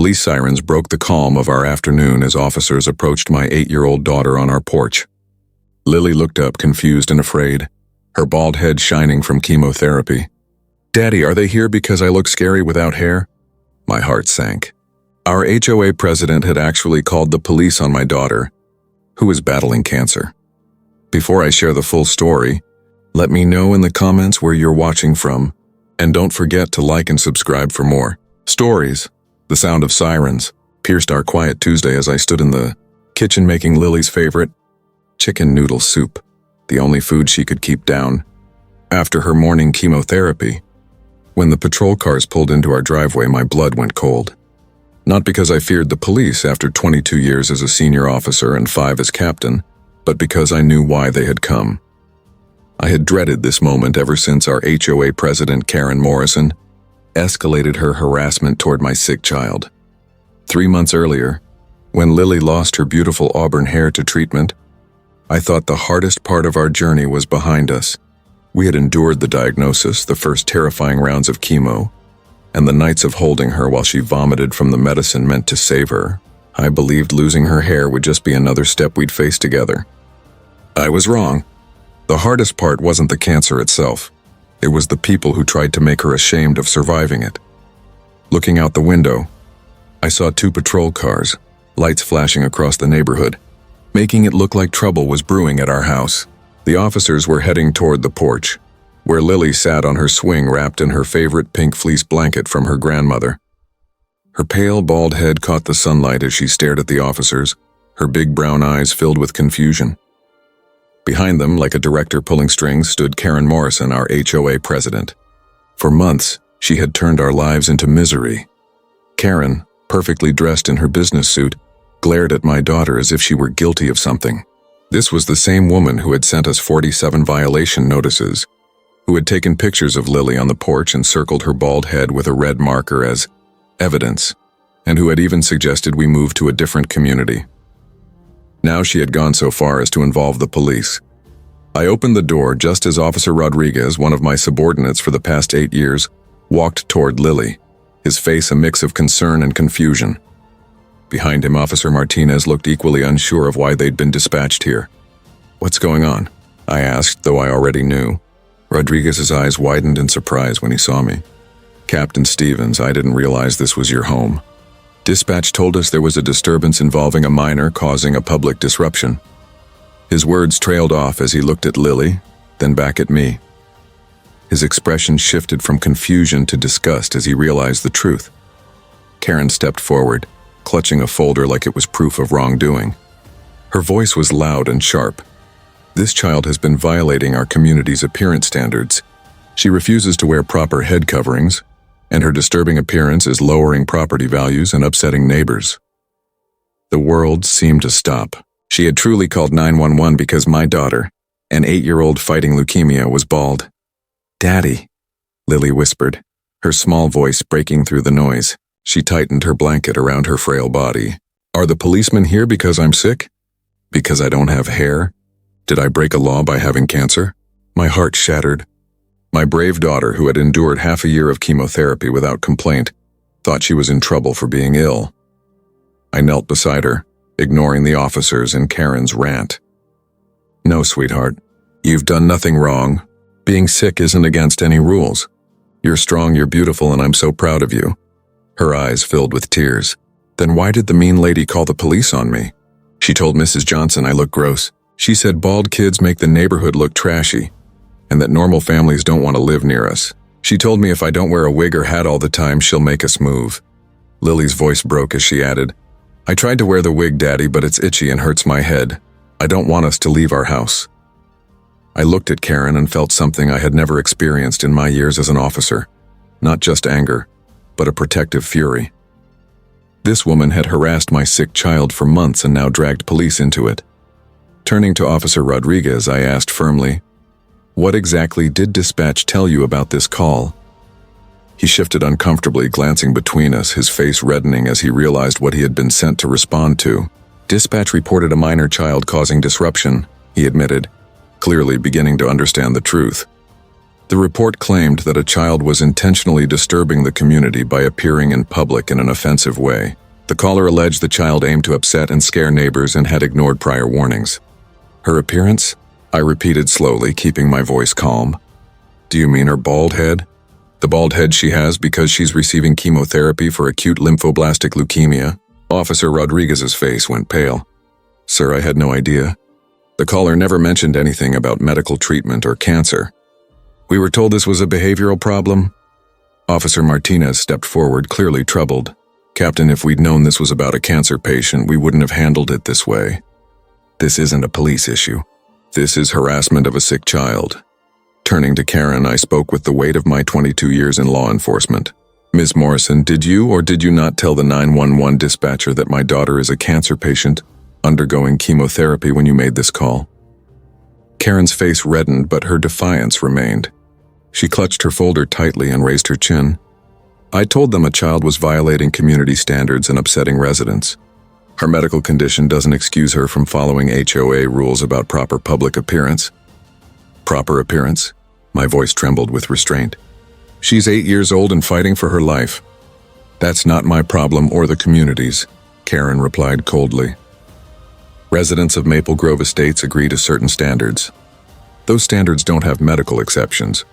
Police sirens broke the calm of our afternoon as officers approached my 8-year-old daughter on our porch. Lily looked up, confused and afraid, her bald head shining from chemotherapy. "Daddy, are they here because I look scary without hair?" My heart sank. Our HOA president had actually called the police on my daughter, who is battling cancer. Before I share the full story, let me know in the comments where you're watching from, and don't forget to like and subscribe for more stories. The sound of sirens pierced our quiet Tuesday as I stood in the kitchen making Lily's favorite, chicken noodle soup, the only food she could keep down. After her morning chemotherapy, when the patrol cars pulled into our driveway, my blood went cold. Not because I feared the police after 22 years as a senior officer and 5 as captain, but because I knew why they had come. I had dreaded this moment ever since our HOA president, Karen Morrison, escalated her harassment toward my sick child. 3 months earlier, when Lily lost her beautiful auburn hair to treatment, I thought the hardest part of our journey was behind us. We had endured the diagnosis, the first terrifying rounds of chemo, and the nights of holding her while she vomited from the medicine meant to save her. I believed losing her hair would just be another step we'd face together. I was wrong. The hardest part wasn't the cancer itself. It was the people who tried to make her ashamed of surviving it. Looking out the window, I saw 2 patrol cars, lights flashing across the neighborhood, making it look like trouble was brewing at our house. The officers were heading toward the porch, where Lily sat on her swing wrapped in her favorite pink fleece blanket from her grandmother. Her pale, bald head caught the sunlight as she stared at the officers, her big brown eyes filled with confusion. Behind them, like a director pulling strings, stood Karen Morrison, our HOA president. For months, she had turned our lives into misery. Karen, perfectly dressed in her business suit, glared at my daughter as if she were guilty of something. This was the same woman who had sent us 47 violation notices, who had taken pictures of Lily on the porch and circled her bald head with a red marker as evidence, and who had even suggested we move to a different community. Now she had gone so far as to involve the police. I opened the door just as Officer Rodriguez, one of my subordinates for the past 8 years, walked toward Lily, his face a mix of concern and confusion. Behind him, Officer Martinez looked equally unsure of why they'd been dispatched here. "What's going on?" I asked, though I already knew. Rodriguez's eyes widened in surprise when he saw me. "Captain Stevens, I didn't realize this was your home. Dispatch told us there was a disturbance involving a minor causing a public disruption." His words trailed off as he looked at Lily, then back at me. His expression shifted from confusion to disgust as he realized the truth. Karen stepped forward, clutching a folder like it was proof of wrongdoing. Her voice was loud and sharp. "This child has been violating our community's appearance standards. She refuses to wear proper head coverings, and her disturbing appearance is lowering property values and upsetting neighbors." The world seemed to stop. She had truly called 911 because my daughter, an 8-year-old fighting leukemia, was bald. "Daddy," Lily whispered, her small voice breaking through the noise. She tightened her blanket around her frail body. "Are the policemen here because I'm sick? Because I don't have hair? Did I break a law by having cancer?" My heart shattered. My brave daughter, who had endured half a year of chemotherapy without complaint, thought she was in trouble for being ill. I knelt beside her, ignoring the officers and Karen's rant. "No, sweetheart. You've done nothing wrong. Being sick isn't against any rules. You're strong, you're beautiful, and I'm so proud of you." Her eyes filled with tears. "Then why did the mean lady call the police on me?" "She told Mrs. Johnson I look gross. She said bald kids make the neighborhood look trashy, and that normal families don't want to live near us. She told me if I don't wear a wig or hat all the time, she'll make us move." Lily's voice broke as she added, "I tried to wear the wig, Daddy, but it's itchy and hurts my head. I don't want us to leave our house." I looked at Karen and felt something I had never experienced in my years as an officer. Not just anger, but a protective fury. This woman had harassed my sick child for months and now dragged police into it. Turning to Officer Rodriguez, I asked firmly, "What exactly did dispatch tell you about this call?" He shifted uncomfortably, glancing between us, his face reddening as he realized what he had been sent to respond to. "Dispatch reported a minor child causing disruption," he admitted, clearly beginning to understand the truth. The report claimed that a child was intentionally disturbing the community by appearing in public in an offensive way. The caller alleged the child aimed to upset and scare neighbors and had ignored prior warnings. Her appearance? I repeated slowly, keeping my voice calm. Do you mean her bald head? The bald head she has because she's receiving chemotherapy for acute lymphoblastic leukemia? Officer Rodriguez's face went pale. Sir, I had no idea. The caller never mentioned anything about medical treatment or cancer. We were told this was a behavioral problem. Officer Martinez stepped forward, clearly troubled. Captain, if we'd known this was about a cancer patient, we wouldn't have handled it this way. This isn't a police issue. This is harassment of a sick child. Turning to Karen, I spoke with the weight of my 22 years in law enforcement. Ms. Morrison, did you or did you not tell the 911 dispatcher that my daughter is a cancer patient undergoing chemotherapy when you made this call? Karen's face reddened, but her defiance remained. She clutched her folder tightly and raised her chin. I told them a child was violating community standards and upsetting residents. Her medical condition doesn't excuse her from following HOA rules about proper public appearance. Proper appearance? My voice trembled with restraint. She's 8 years old and fighting for her life. That's not my problem or the community's, Karen replied coldly. Residents of Maple Grove Estates agree to certain standards. Those standards don't have medical exceptions.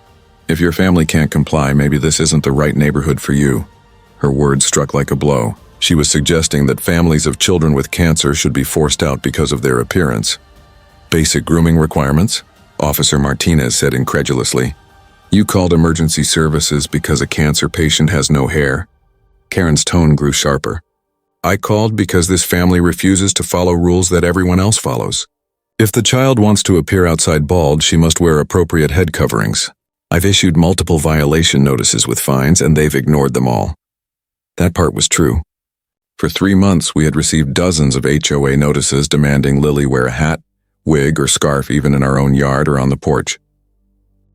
If your family can't comply, maybe this isn't the right neighborhood for you. Her words struck like a blow. She was suggesting that families of children with cancer should be forced out because of their appearance. Basic grooming requirements? Officer Martinez said incredulously. You called emergency services because a cancer patient has no hair? Karen's tone grew sharper. I called because this family refuses to follow rules that everyone else follows. If the child wants to appear outside bald, she must wear appropriate head coverings. I've issued multiple violation notices with fines, and they've ignored them all. That part was true. For 3 months, we had received dozens of HOA notices demanding Lily wear a hat, wig, or scarf even in our own yard or on the porch.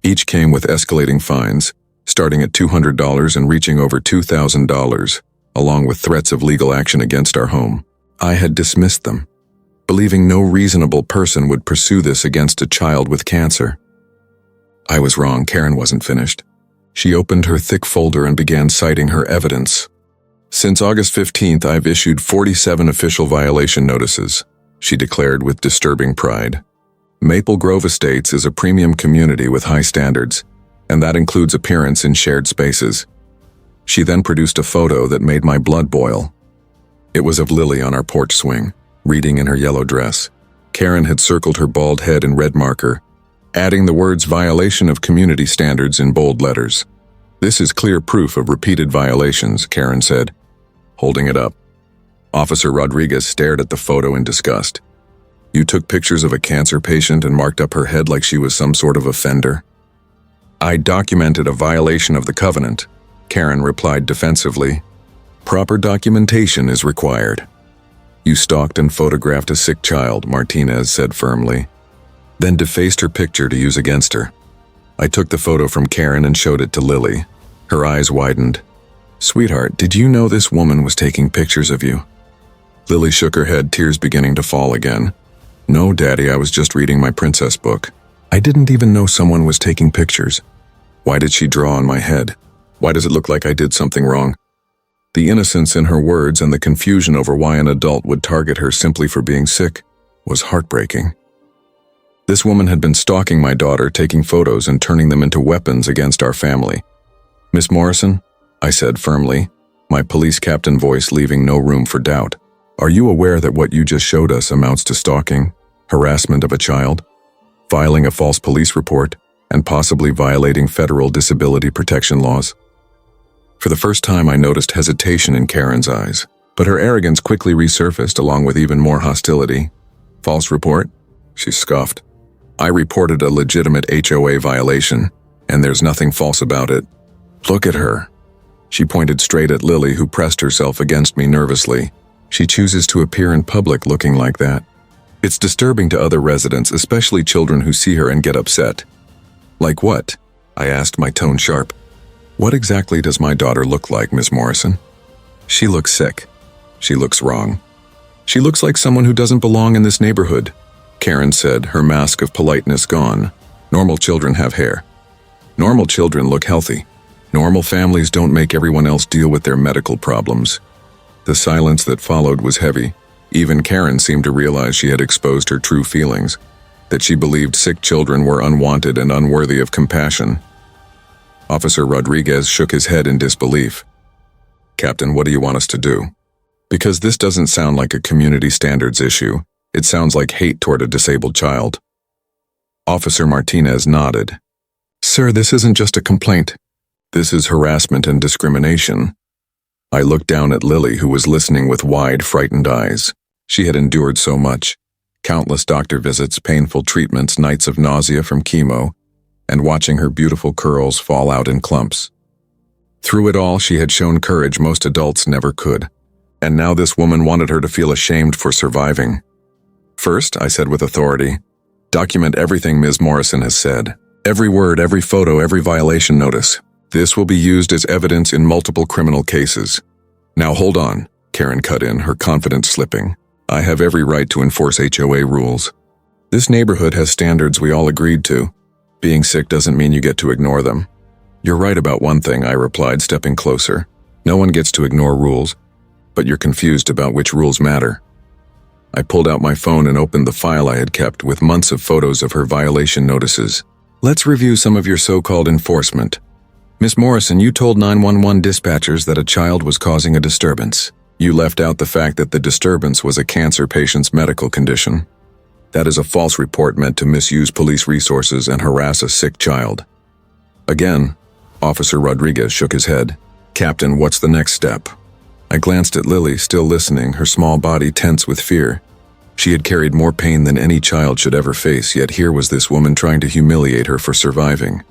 Each came with escalating fines, starting at $200 and reaching over $2,000, along with threats of legal action against our home. I had dismissed them, believing no reasonable person would pursue this against a child with cancer. I was wrong. Karen wasn't finished. She opened her thick folder and began citing her evidence. Since August 15th, I've issued 47 official violation notices, she declared with disturbing pride. Maple Grove Estates is a premium community with high standards, and that includes appearance in shared spaces. She then produced a photo that made my blood boil. It was of Lily on our porch swing, reading in her yellow dress. Karen had circled her bald head in red marker, adding the words violation of community standards in bold letters. This is clear proof of repeated violations, Karen said, holding it up. Officer Rodriguez stared at the photo in disgust. You took pictures of a cancer patient and marked up her head like she was some sort of offender? I documented a violation of the covenant, Karen replied defensively. Proper documentation is required. You stalked and photographed a sick child, Martinez said firmly, then defaced her picture to use against her. I took the photo from Karen and showed it to Lily. Her eyes widened. Sweetheart, did you know this woman was taking pictures of you? Lily shook her head, tears beginning to fall again. No, Daddy, I was just reading my princess book. I didn't even know someone was taking pictures. Why did she draw on my head? Why does it look like I did something wrong? The innocence in her words and the confusion over why an adult would target her simply for being sick was heartbreaking. This woman had been stalking my daughter, taking photos and turning them into weapons against our family. Miss Morrison, I said firmly, my police captain voice leaving no room for doubt. Are you aware that what you just showed us amounts to stalking, harassment of a child, filing a false police report, and possibly violating federal disability protection laws? For the first time, I noticed hesitation in Karen's eyes, but her arrogance quickly resurfaced along with even more hostility. False report? She scoffed. I reported a legitimate HOA violation, and there's nothing false about it. Look at her. She pointed straight at Lily, who pressed herself against me nervously. She chooses to appear in public looking like that. It's disturbing to other residents, especially children who see her and get upset. Like what? I asked, my tone sharp. What exactly does my daughter look like, Miss Morrison? She looks sick. She looks wrong. She looks like someone who doesn't belong in this neighborhood, Karen said, her mask of politeness gone. Normal children have hair. Normal children look healthy. Normal families don't make everyone else deal with their medical problems. The silence that followed was heavy. Even Karen seemed to realize she had exposed her true feelings, that she believed sick children were unwanted and unworthy of compassion. Officer Rodriguez shook his head in disbelief. "Captain, what do you want us to do? Because this doesn't sound like a community standards issue. It sounds like hate toward a disabled child." Officer Martinez nodded. "Sir, this isn't just a complaint. This is harassment and discrimination." I looked down at Lily, who was listening with wide, frightened eyes. She had endured so much. Countless doctor visits, painful treatments, nights of nausea from chemo, and watching her beautiful curls fall out in clumps. Through it all, she had shown courage most adults never could. And now this woman wanted her to feel ashamed for surviving. "First," I said with authority, "document everything Ms. Morrison has said. Every word, every photo, every violation notice. This will be used as evidence in multiple criminal cases." "Now hold on," Karen cut in, her confidence slipping. "I have every right to enforce HOA rules. This neighborhood has standards we all agreed to. Being sick doesn't mean you get to ignore them." "You're right about one thing," I replied, stepping closer. "No one gets to ignore rules, but you're confused about which rules matter." I pulled out my phone and opened the file I had kept with months of photos of her violation notices. "Let's review some of your so-called enforcement. Miss Morrison, you told 911 dispatchers that a child was causing a disturbance. You left out the fact that the disturbance was a cancer patient's medical condition. That is a false report meant to misuse police resources and harass a sick child." Again, Officer Rodriguez shook his head. "Captain, what's the next step?" I glanced at Lily, still listening, her small body tense with fear. She had carried more pain than any child should ever face, yet here was this woman trying to humiliate her for surviving.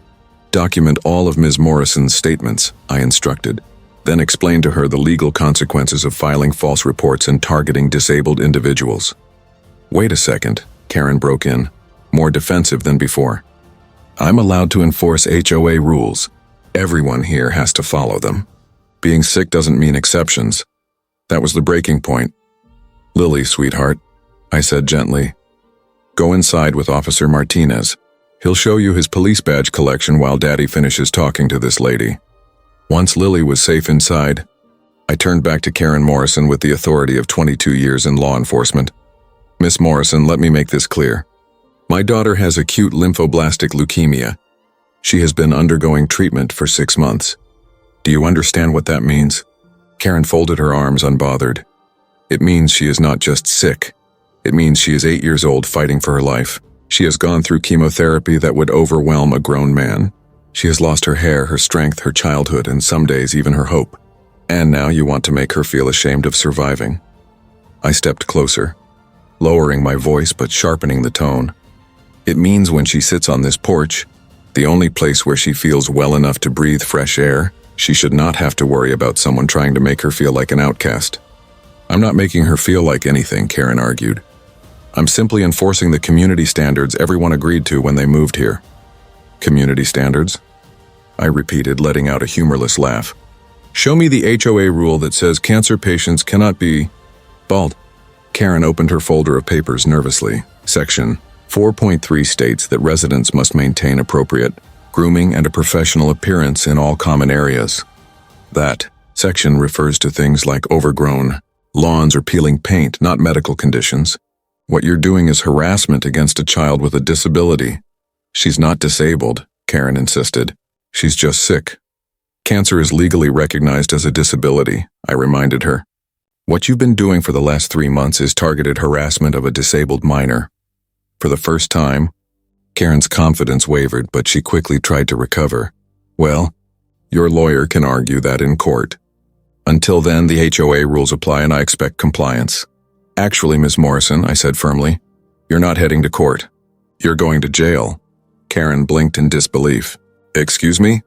"Document all of Ms. Morrison's statements," I instructed. Then explain to her the legal consequences of filing false reports and targeting disabled individuals. "Wait a second," Karen broke in, more defensive than before. "I'm allowed to enforce HOA rules. Everyone here has to follow them. Being sick doesn't mean exceptions." That was the breaking point. "Lily, sweetheart," I said gently, "go inside with Officer Martinez. He'll show you his police badge collection while Daddy finishes talking to this lady." Once Lily was safe inside, I turned back to Karen Morrison with the authority of 22 years in law enforcement. "Miss Morrison, let me make this clear. My daughter has acute lymphoblastic leukemia. She has been undergoing treatment for 6 months. Do you understand what that means?" Karen folded her arms, unbothered. "It means she is not just sick. It means she is 8 years old fighting for her life. She has gone through chemotherapy that would overwhelm a grown man. She has lost her hair, her strength, her childhood, and some days even her hope. And now you want to make her feel ashamed of surviving." I stepped closer, lowering my voice but sharpening the tone. "It means when she sits on this porch, the only place where she feels well enough to breathe fresh air, she should not have to worry about someone trying to make her feel like an outcast." "I'm not making her feel like anything," Karen argued. "I'm simply enforcing the community standards everyone agreed to when they moved here." "Community standards?" I repeated, letting out a humorless laugh. "Show me the HOA rule that says cancer patients cannot be bald." Karen opened her folder of papers nervously. Section 4.3 states that residents must maintain appropriate grooming and a professional appearance in all common areas. That section refers to things like overgrown lawns or peeling paint, not medical conditions. What you're doing is harassment against a child with a disability. "She's not disabled," Karen insisted. "She's just sick. Cancer is legally recognized as a disability," I reminded her. "What you've been doing for the last 3 months is targeted harassment of a disabled minor." For the first time, Karen's confidence wavered, but she quickly tried to recover. "Well, your lawyer can argue that in court. Until then, the HOA rules apply and I expect compliance." "Actually, Miss Morrison," I said firmly, "you're not heading to court. You're going to jail." Karen blinked in disbelief. "Excuse me?"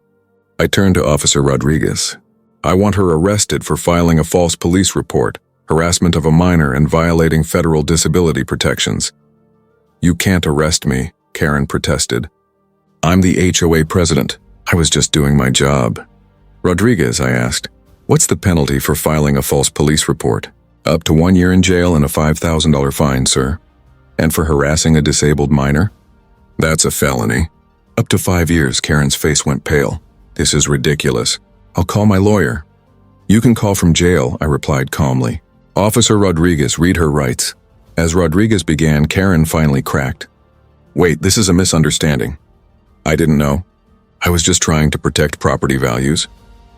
I turned to Officer Rodriguez. "I want her arrested for filing a false police report, harassment of a minor, and violating federal disability protections." "You can't arrest me," Karen protested. "I'm the HOA president. I was just doing my job." "Rodriguez," I asked, "what's the penalty for filing a false police report?" "Up to 1 year in jail and a $5,000 fine, sir." "And for harassing a disabled minor?" "That's a felony." Up to 5 years, Karen's face went pale. This is ridiculous. I'll call my lawyer. You can call from jail, I replied calmly. Officer Rodriguez, read her rights. As Rodriguez began, Karen finally cracked. Wait, this is a misunderstanding. I didn't know. I was just trying to protect property values.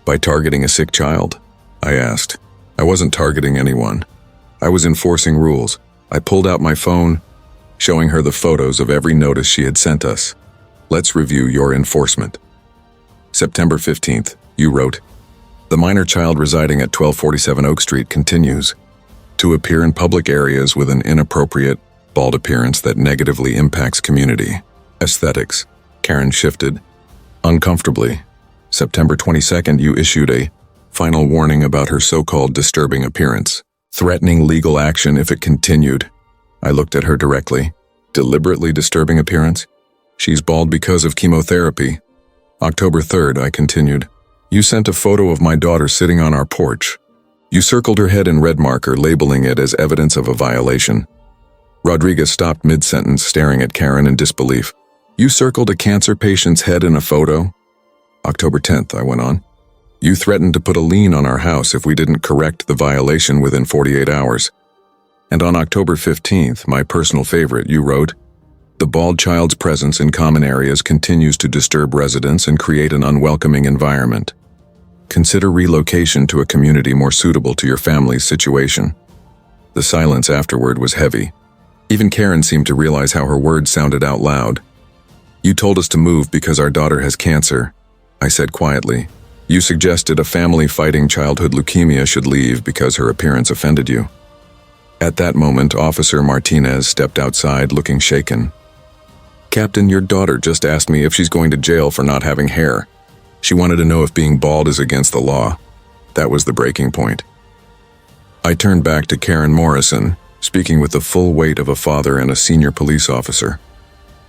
By targeting a sick child? I asked. I wasn't targeting anyone. I was enforcing rules. I pulled out my phone, showing her the photos of every notice she had sent us. Let's review your enforcement. September 15th, you wrote, the minor child residing at 1247 Oak Street continues to appear in public areas with an inappropriate, bald appearance that negatively impacts community aesthetics. Karen shifted uncomfortably. September 22nd, you issued a final warning about her so-called disturbing appearance, threatening legal action if it continued. I looked at her directly. Deliberately disturbing appearance? She's bald because of chemotherapy. October 3rd, I continued. You sent a photo of my daughter sitting on our porch. You circled her head in red marker, labeling it as evidence of a violation. Rodriguez stopped mid-sentence, staring at Karen in disbelief. You circled a cancer patient's head in a photo? October 10th, I went on. You threatened to put a lien on our house if we didn't correct the violation within 48 hours. And on October 15th, my personal favorite, you wrote, the bald child's presence in common areas continues to disturb residents and create an unwelcoming environment. Consider relocation to a community more suitable to your family's situation. The silence afterward was heavy. Even Karen seemed to realize how her words sounded out loud. You told us to move because our daughter has cancer, I said quietly. You suggested a family fighting childhood leukemia should leave because her appearance offended you. At that moment, Officer Martinez stepped outside looking shaken. Captain, your daughter just asked me if she's going to jail for not having hair. She wanted to know if being bald is against the law. That was the breaking point. I turned back to Karen Morrison, speaking with the full weight of a father and a senior police officer.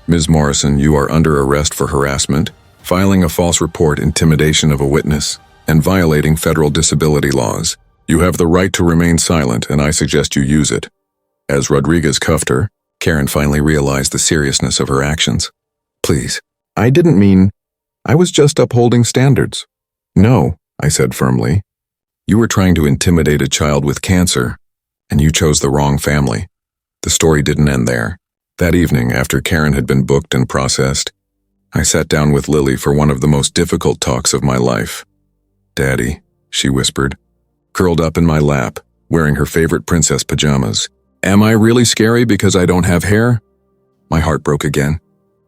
Ms. Morrison, you are under arrest for harassment, filing a false report, intimidation of a witness, and violating federal disability laws. You have the right to remain silent, and I suggest you use it. As Rodriguez cuffed her, Karen finally realized the seriousness of her actions. Please, I didn't mean... I was just upholding standards. No, I said firmly. You were trying to intimidate a child with cancer, and you chose the wrong family. The story didn't end there. That evening, after Karen had been booked and processed, I sat down with Lily for one of the most difficult talks of my life. Daddy, she whispered, curled up in my lap, wearing her favorite princess pajamas. Am I really scary because I don't have hair? My heart broke again.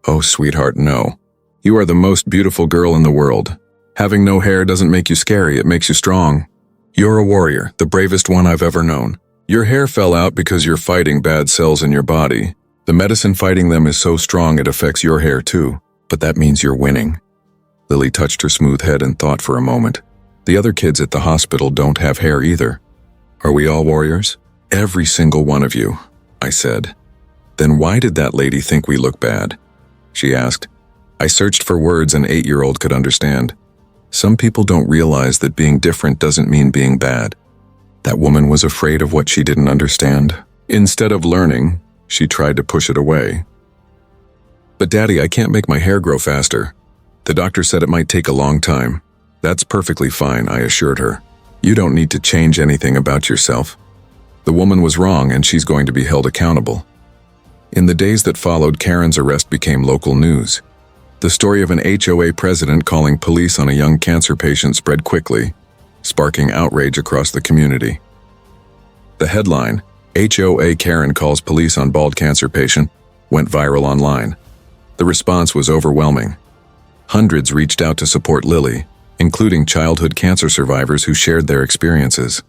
Oh, sweetheart, no. You are the most beautiful girl in the world. Having no hair doesn't make you scary, it makes you strong. You're a warrior, the bravest one I've ever known. Your hair fell out because you're fighting bad cells in your body. The medicine fighting them is so strong it affects your hair too, but that means you're winning. Lily touched her smooth head and thought for a moment. The other kids at the hospital don't have hair either. Are we all warriors? Every single one of you, I said. Then why did that lady think we look bad? She asked. I searched for words an 8-year-old could understand. Some people don't realize that being different doesn't mean being bad. That woman was afraid of what she didn't understand. Instead of learning, she tried to push it away. But Daddy, I can't make my hair grow faster. The doctor said it might take a long time. That's perfectly fine, I assured her. You don't need to change anything about yourself. The woman was wrong and she's going to be held accountable. In the days that followed, Karen's arrest became local news. The story of an HOA president calling police on a young cancer patient spread quickly, sparking outrage across the community. The headline, HOA Karen calls police on bald cancer patient, went viral online. The response was overwhelming. Hundreds reached out to support Lily, including childhood cancer survivors who shared their experiences.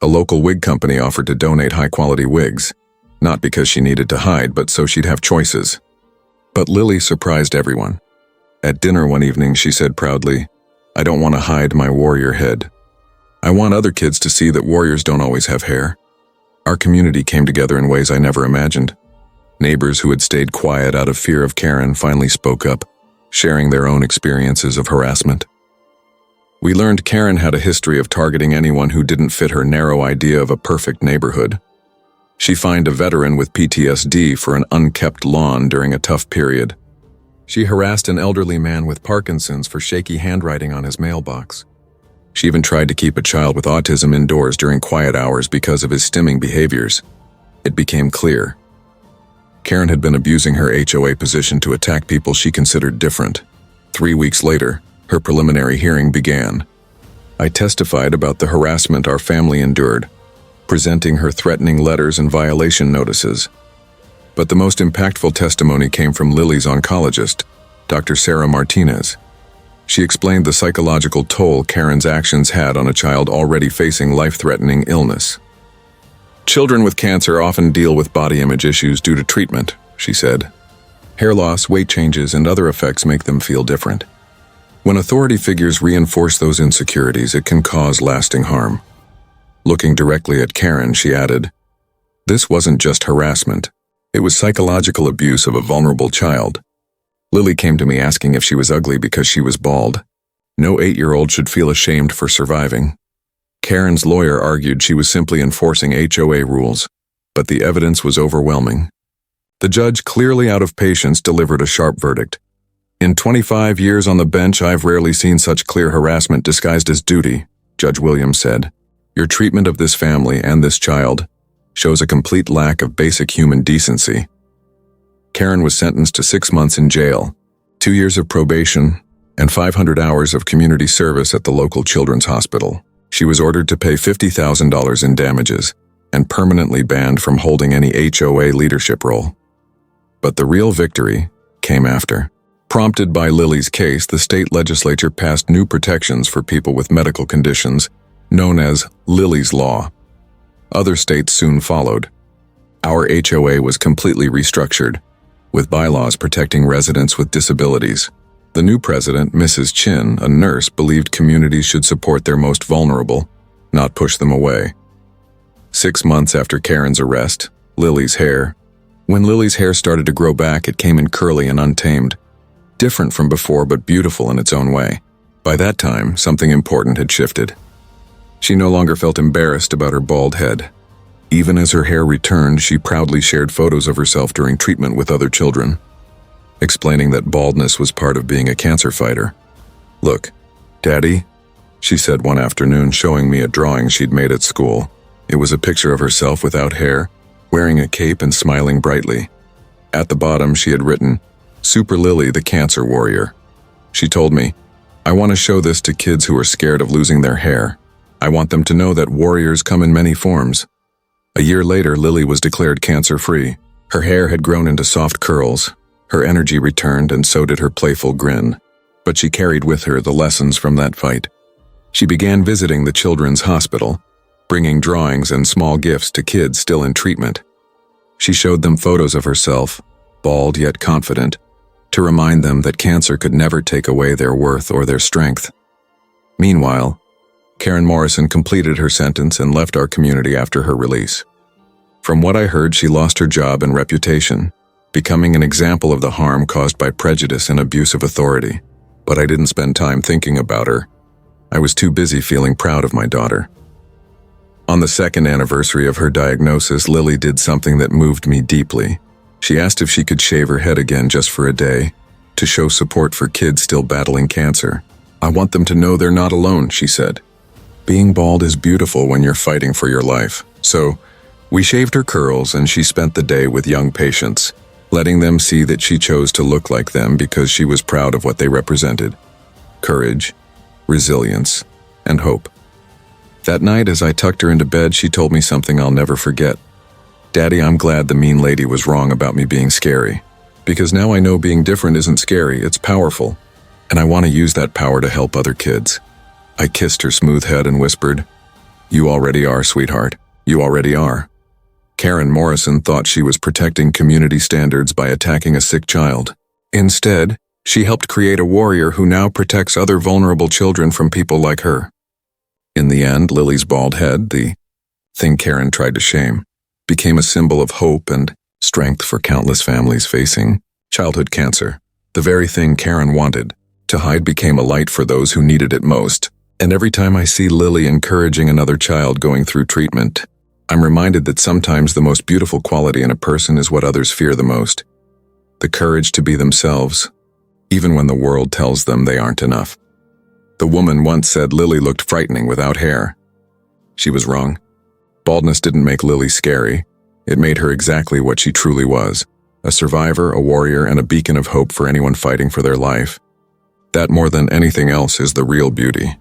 A local wig company offered to donate high-quality wigs, not because she needed to hide, but so she'd have choices. But Lily surprised everyone. At dinner one evening, she said proudly, I don't want to hide my warrior head. I want other kids to see that warriors don't always have hair. Our community came together in ways I never imagined. Neighbors who had stayed quiet out of fear of Karen finally spoke up, sharing their own experiences of harassment. We learned Karen had a history of targeting anyone who didn't fit her narrow idea of a perfect neighborhood. She fined a veteran with PTSD for an unkept lawn during a tough period. She harassed an elderly man with Parkinson's for shaky handwriting on his mailbox. She even tried to keep a child with autism indoors during quiet hours because of his stimming behaviors. It became clear. Karen had been abusing her HOA position to attack people she considered different. 3 weeks later, her preliminary hearing began. I testified about the harassment our family endured, presenting her threatening letters and violation notices. But the most impactful testimony came from Lily's oncologist, Dr. Sarah Martinez. She explained the psychological toll Karen's actions had on a child already facing life-threatening illness. Children with cancer often deal with body image issues due to treatment, she said. Hair loss, weight changes, and other effects make them feel different. When authority figures reinforce those insecurities, it can cause lasting harm. Looking directly at Karen, she added, "This wasn't just harassment. It was psychological abuse of a vulnerable child." Lily came to me asking if she was ugly because she was bald. No 8-year-old should feel ashamed for surviving. Karen's lawyer argued she was simply enforcing HOA rules, but the evidence was overwhelming. The judge, clearly out of patience, delivered a sharp verdict. "In 25 years on the bench, I've rarely seen such clear harassment disguised as duty," Judge Williams said. "Your treatment of this family and this child shows a complete lack of basic human decency." Karen was sentenced to 6 months in jail, 2 years of probation, and 500 hours of community service at the local children's hospital. She was ordered to pay $50,000 in damages and permanently banned from holding any HOA leadership role. But the real victory came after. Prompted by Lily's case, the state legislature passed new protections for people with medical conditions, known as Lily's Law. Other states soon followed. Our HOA was completely restructured, with bylaws protecting residents with disabilities. The new president, Mrs. Chin, a nurse, believed communities should support their most vulnerable, not push them away. 6 months after Karen's arrest, When Lily's hair started to grow back, it came in curly and untamed. Different from before, but beautiful in its own way. By that time, something important had shifted. She no longer felt embarrassed about her bald head. Even as her hair returned, she proudly shared photos of herself during treatment with other children, explaining that baldness was part of being a cancer fighter. "Look, Daddy," she said one afternoon, showing me a drawing she'd made at school. It was a picture of herself without hair, wearing a cape and smiling brightly. At the bottom, she had written, "Super Lily, the Cancer Warrior." She told me, "I want to show this to kids who are scared of losing their hair. I want them to know that warriors come in many forms." A year later, Lily was declared cancer-free. Her hair had grown into soft curls. Her energy returned, and so did her playful grin. But she carried with her the lessons from that fight. She began visiting the children's hospital, bringing drawings and small gifts to kids still in treatment. She showed them photos of herself, bald yet confident, to remind them that cancer could never take away their worth or their strength. Meanwhile, Karen Morrison completed her sentence and left our community after her release. From what I heard, she lost her job and reputation, becoming an example of the harm caused by prejudice and abuse of authority. But I didn't spend time thinking about her. I was too busy feeling proud of my daughter. On the 2nd anniversary of her diagnosis, Lily did something that moved me deeply. She asked if she could shave her head again just for a day, to show support for kids still battling cancer. "I want them to know they're not alone," she said. "Being bald is beautiful when you're fighting for your life." So, we shaved her curls and she spent the day with young patients, letting them see that she chose to look like them because she was proud of what they represented: courage, resilience, and hope. That night, as I tucked her into bed, she told me something I'll never forget. "Daddy, I'm glad the mean lady was wrong about me being scary, because now I know being different isn't scary, it's powerful, and I want to use that power to help other kids." I kissed her smooth head and whispered, "You already are, sweetheart. You already are." Karen Morrison thought she was protecting community standards by attacking a sick child. Instead, she helped create a warrior who now protects other vulnerable children from people like her. In the end, Lily's bald head, the thing Karen tried to shame, became a symbol of hope and strength for countless families facing childhood cancer. The very thing Karen wanted to hide became a light for those who needed it most. And every time I see Lily encouraging another child going through treatment, I'm reminded that sometimes the most beautiful quality in a person is what others fear the most: the courage to be themselves, even when the world tells them they aren't enough. The woman once said Lily looked frightening without hair. She was wrong. Baldness didn't make Lily scary. It made her exactly what she truly was, a survivor, a warrior, and a beacon of hope for anyone fighting for their life. That more than anything else is the real beauty.